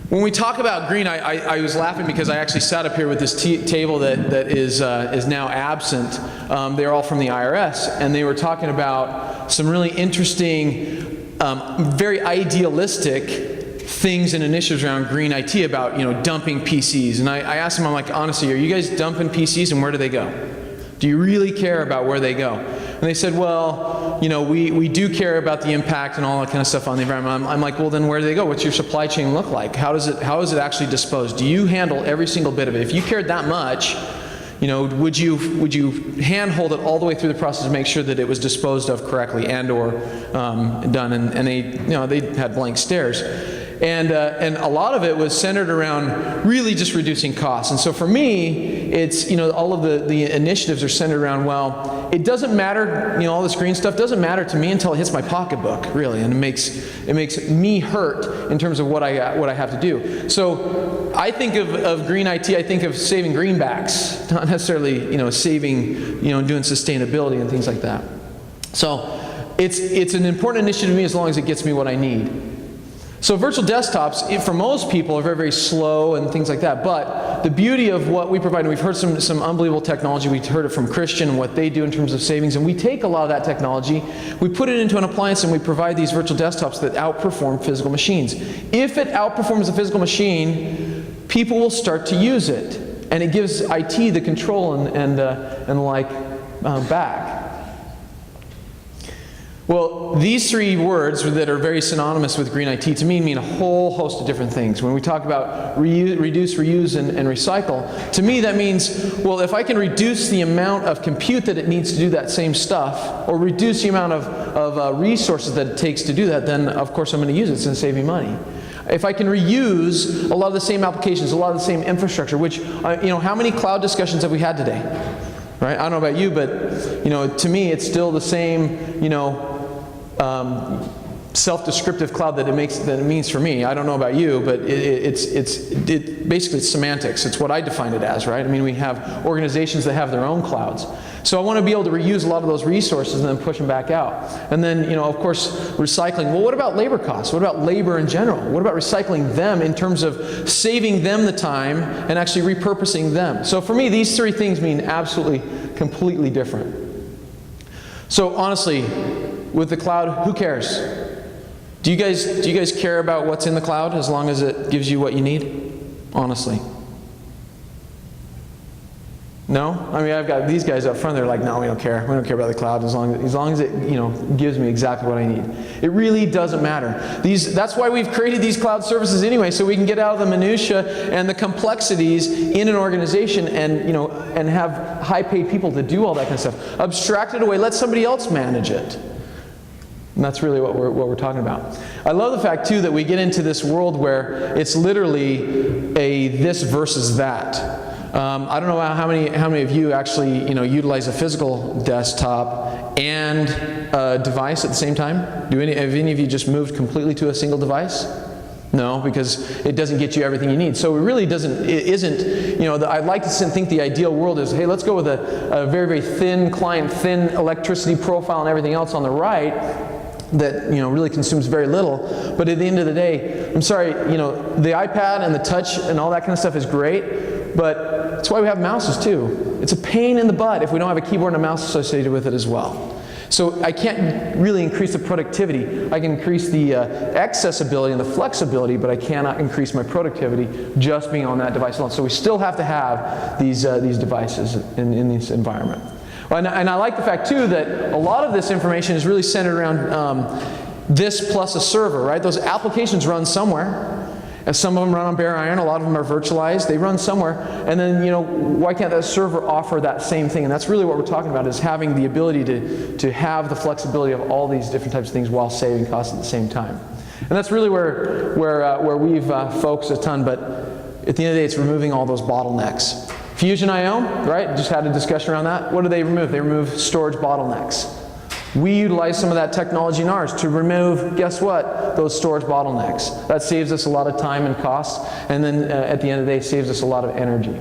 When we talk about green, I was laughing because I actually sat up here with this table that is now absent. They're all from the IRS, and they were talking about some really interesting, very idealistic things and initiatives around green IT about, dumping PCs. And I asked them, I'm like, honestly, are you guys dumping PCs, and where do they go? Do you really care about where they go? And they said, well, we do care about the impact and all that kind of stuff on the environment. I'm like, well, then where do they go? What's your supply chain look like? How is it actually disposed? Do you handle every single bit of it? If you cared that much, would you handhold it all the way through the process to make sure that it was disposed of correctly and or done? And they had blank stares. And a lot of it was centered around really just reducing costs. And so for me, it's, all of the initiatives are centered around, well, it doesn't matter, all this green stuff doesn't matter to me until it hits my pocketbook, really. And it makes me hurt in terms of what I have to do. So I think of green IT, I think of saving greenbacks, not necessarily, saving, doing sustainability and things like that. So it's an important initiative to me as long as it gets me what I need. So virtual desktops, for most people, are very, very slow and things like that. But the beauty of what we provide, and we've heard some unbelievable technology. We heard it from Christian and what they do in terms of savings. And we take a lot of that technology, we put it into an appliance, and we provide these virtual desktops that outperform physical machines. If it outperforms a physical machine, people will start to use it. And it gives IT the control back. Well, these three words that are very synonymous with green IT to me mean a whole host of different things. When we talk about reduce, reuse, and recycle, to me that means, well, if I can reduce the amount of compute that it needs to do that same stuff, or reduce the amount of resources that it takes to do that, then of course I'm going to use it. It's going to save me money. If I can reuse a lot of the same applications, a lot of the same infrastructure, which, how many cloud discussions have we had today? Right? I don't know about you, but, to me it's still the same, self-descriptive cloud that it means for me. I don't know about you, but basically it's semantics. It's what I define it as, right? I mean, we have organizations that have their own clouds. So I want to be able to reuse a lot of those resources and then push them back out. And then, of course, recycling. Well, what about labor costs? What about labor in general? What about recycling them in terms of saving them the time and actually repurposing them? So for me, these three things mean absolutely, completely different. So honestly, with the cloud, who cares? Do you guys care about what's in the cloud as long as it gives you what you need? Honestly. No? I mean, I've got these guys up front, they're like, no, we don't care. We don't care about the cloud as long as it, gives me exactly what I need. It really doesn't matter. That's why we've created these cloud services anyway, so we can get out of the minutia and the complexities in an organization and have high-paid people to do all that kind of stuff. Abstract it away, let somebody else manage it. And that's really what we're talking about. I love the fact, too, that we get into this world where it's literally a this versus that. I don't know how many of you actually utilize a physical desktop and a device at the same time. Have any of you just moved completely to a single device? No, because it doesn't get you everything you need. So it really isn't, I'd like to think the ideal world is, hey, let's go with a very, very thin client, thin electricity profile and everything else on the right that really consumes very little. But at the end of the day, I'm sorry, the iPad and the touch and all that kind of stuff is great, but that's why we have mouses too. It's a pain in the butt if we don't have a keyboard and a mouse associated with it as well. So I can't really increase the productivity. I can increase the accessibility and the flexibility, but I cannot increase my productivity just being on that device alone. So we still have to have these devices in this environment. And I like the fact too that a lot of this information is really centered around this plus a server, right? Those applications run somewhere. And some of them run on bare iron, a lot of them are virtualized, they run somewhere. And then, why can't that server offer that same thing? And that's really what we're talking about, is having the ability to have the flexibility of all these different types of things while saving costs at the same time. And that's really where we've focused a ton, but at the end of the day, it's removing all those bottlenecks. Fusion I/O, right? Just had a discussion around that. What do they remove? They remove storage bottlenecks. We utilize some of that technology in ours to remove, guess what? Those storage bottlenecks. That saves us a lot of time and cost, and then at the end of the day, saves us a lot of energy.